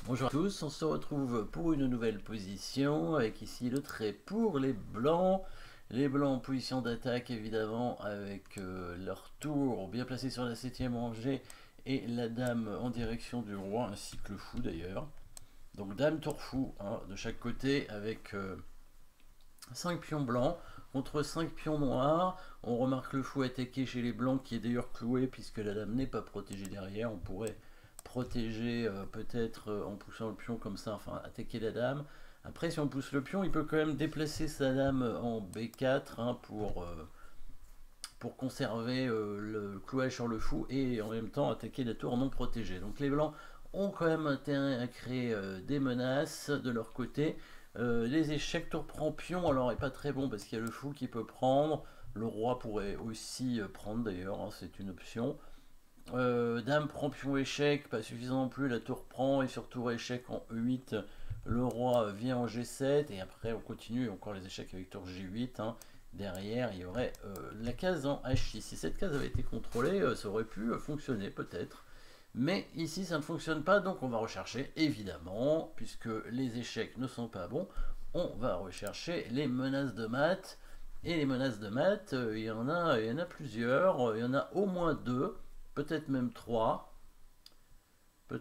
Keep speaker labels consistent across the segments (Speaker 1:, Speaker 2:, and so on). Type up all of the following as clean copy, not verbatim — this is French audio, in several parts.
Speaker 1: Bonjour à tous, on se retrouve pour une nouvelle position avec ici le trait pour les blancs. Les blancs en position d'attaque évidemment avec leur tour bien placé sur la 7e rangée et la dame en direction du roi ainsi que le fou d'ailleurs. Donc dame tour fou hein, de chaque côté avec 5 pions blancs contre 5 pions noirs. On remarque le fou attaqué chez les blancs qui est d'ailleurs cloué puisque la dame n'est pas protégée derrière. On pourrait protéger peut-être en poussant le pion comme ça, enfin attaquer la dame. Après si on pousse le pion, il peut quand même déplacer sa dame en B4 hein, pour conserver le clouage sur le fou et en même temps attaquer la tour non protégée. Donc les blancs ont quand même intérêt à créer des menaces de leur côté. Les échecs tour prend pion alors est pas très bon parce qu'il y a le fou qui peut prendre. Le roi pourrait aussi prendre d'ailleurs, hein, c'est une option. Dame prend pion échec, pas suffisant non plus, la tour prend et sur tour échec en E8, le roi vient en G7 et après on continue encore les échecs avec tour G8. Hein. Derrière il y aurait la case en H6. Si cette case avait été contrôlée, ça aurait pu fonctionner peut-être. Mais ici ça ne fonctionne pas donc on va rechercher évidemment, puisque les échecs ne sont pas bons, on va rechercher les menaces de maths. Et les menaces de maths, il y en a plusieurs, il y en a au moins deux. Peut-être même 3. Il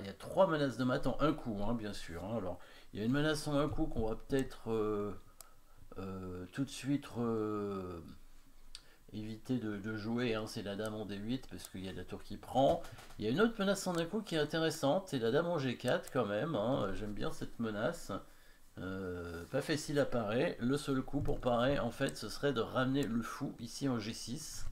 Speaker 1: y a 3 menaces de maths en un coup, hein, bien sûr. Hein. Alors, il y a une menace en un coup qu'on va peut-être tout de suite éviter de jouer. Hein. C'est la dame en D8 parce qu'il y a la tour qui prend. Il y a une autre menace en un coup qui est intéressante, c'est la dame en G4 quand même. Hein. J'aime bien cette menace. Pas facile à parer. Le seul coup pour parer, en fait, ce serait de ramener le fou ici en G6.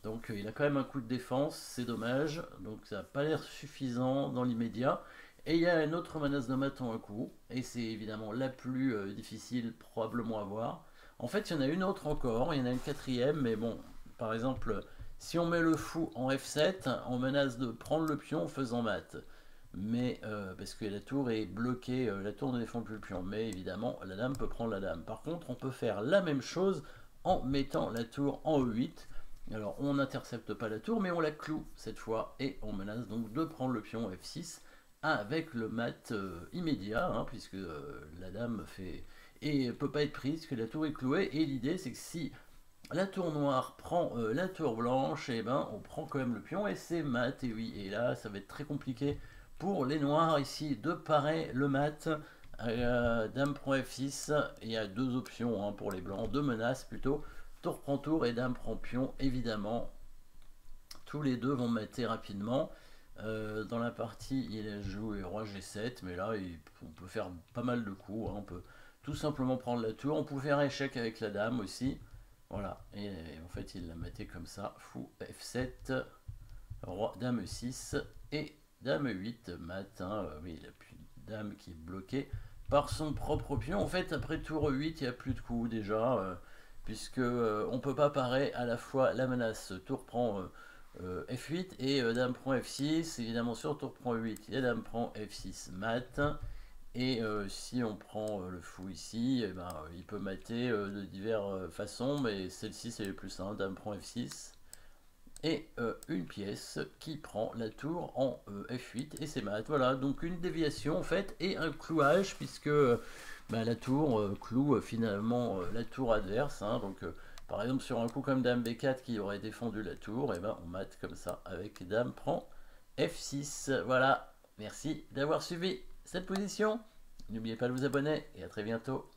Speaker 1: Donc il a quand même un coup de défense, c'est dommage. Donc ça n'a pas l'air suffisant dans l'immédiat. Et il y a une autre menace de maths en un coup. Et c'est évidemment la plus difficile probablement à voir. En fait, il y en a une autre encore. Il y en a une quatrième. Mais bon, par exemple, si on met le fou en F7, on menace de prendre le pion en faisant mat. Mais parce que la tour est bloquée, la tour ne défend plus le pion. Mais évidemment, la dame peut prendre la dame. Par contre, on peut faire la même chose en mettant la tour en E8. Alors on n'intercepte pas la tour mais on la cloue cette fois et on menace donc de prendre le pion F6 avec le mat immédiat hein, puisque la dame fait et peut pas être prise que la tour est clouée et l'idée c'est que si la tour noire prend la tour blanche et ben on prend quand même le pion et c'est mat et oui et là ça va être très compliqué pour les noirs ici de parer le mat. Dame prend F6, il y a deux options hein, pour les blancs, deux menaces plutôt. Tour prend tour et dame prend pion, évidemment. Tous les deux vont mater rapidement. Dans la partie, il a joué roi G7, mais là, on peut faire pas mal de coups. Hein. On peut tout simplement prendre la tour. On peut faire échec avec la dame aussi. Voilà, et en fait, il l'a maté comme ça. Fou F7, roi, dame E6 et dame E8, mat. Hein. Oui, il a plus de dame qui est bloquée par son propre pion. En fait, après tour E8, il n'y a plus de coups déjà. Puisque on peut pas parer à la fois la menace tour prend F8 et dame prend F6, évidemment sur tour prend 8 et dame prend F6 mat, et si on prend le fou ici, eh ben, il peut mater de diverses façons, mais celle-ci c'est le plus simple, dame prend F6, et une pièce qui prend la tour en F8 et c'est mat. Voilà, donc une déviation en fait et un clouage puisque bah, la tour cloue finalement la tour adverse. Hein, donc par exemple sur un coup comme dame B4 qui aurait défendu la tour, et ben on mate comme ça avec dame prend F6. Voilà, merci d'avoir suivi cette position. N'oubliez pas de vous abonner et à très bientôt.